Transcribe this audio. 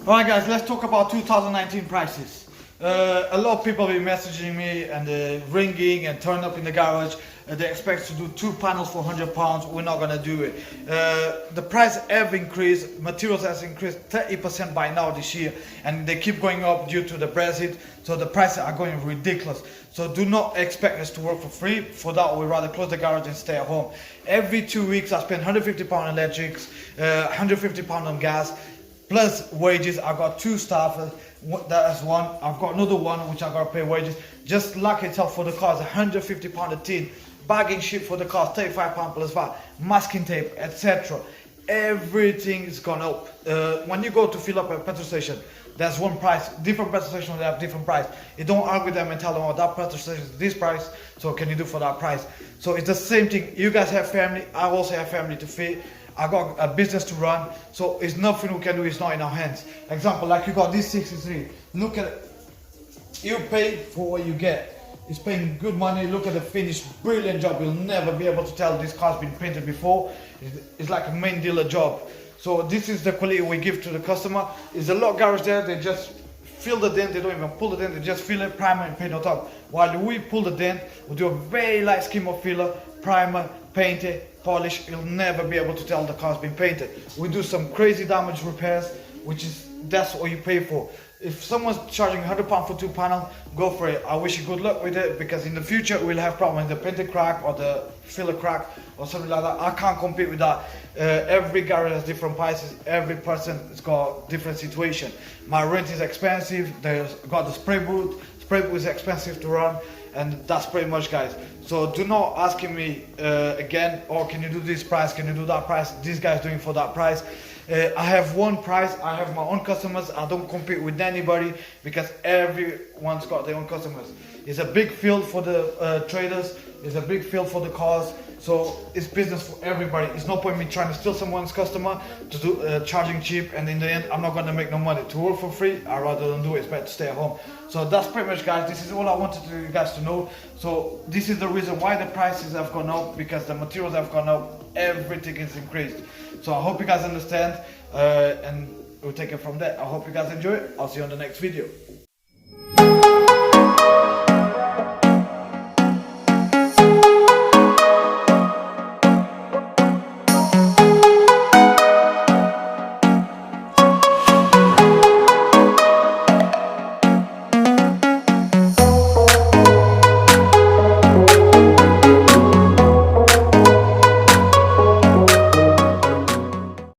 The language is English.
Alright guys, let's talk about 2019 prices. A lot of people have been messaging me and ringing and turning up in the garage. They expect to do 2 panels for £100. We're not gonna do it. The price have increased, materials has increased 30% by now this year, and they keep going up due to the Brexit. So the prices are going ridiculous. So do not expect us to work for free. For that, we'd rather close the garage and stay at home. Every 2 weeks, I spend £150 on electrics, £150 on gas. Plus wages. I got 2 staff, that's one. I've got another one which I gotta pay wages. Just lock itself for the cars, £150 a tin. Bagging ship for the cars, £35 plus VAT. Masking tape, etc. Everything is gone up. When you go to fill up a petrol station, there's one price. Different petrol stations will have different price. You don't argue with them and tell them, oh, that petrol station is this price, so can you do for that price? So it's the same thing. You guys have family, I also have family to feed. I got a business to run, so it's nothing we can do, it's not in our hands. Example, like you got this 63, look at it. You pay for what you get. It's paying good money. Look at the finish, brilliant job. You'll never be able to tell this car's been painted before. It's like a main dealer job. So this is the quality we give to the customer. There's a lot of garage there, they just fill the dent, they don't even pull the dent, they just fill it, primer and paint on top. While we pull the dent, we do a very light skim of filler, primer, paint it, polish. You'll never be able to tell the car's been painted. We do some crazy damage repairs, that's what you pay for. If someone's charging £100 for 2 panels, go for it. I wish you good luck with it, because in the future we'll have problems with the painted crack or the filler crack or something like that. I can't compete with that. Every garage has different prices. Every person has got different situation. My rent is expensive. There's got the spray booth. Spray booth is expensive to run, and that's pretty much, guys. So do not asking me again, or can you do this price, can you do that price, this guy's doing for that price. I have one price, I have my own customers, I don't compete with anybody, because everyone's got their own customers. It's a big field for the traders, it's a big field for the cars, so it's business for everybody. It's no point me trying to steal someone's customer to do charging cheap, and in the end I'm not going to make no money. To work for free, I rather than do it. It's better to stay at home. So that's pretty much, guys, this is all I wanted you guys to know. So this is the reason why the prices have gone up, because the materials have gone up, everything is increased. So I hope you guys understand, and we'll take it from there. I hope you guys enjoy it. I'll see you on the next video.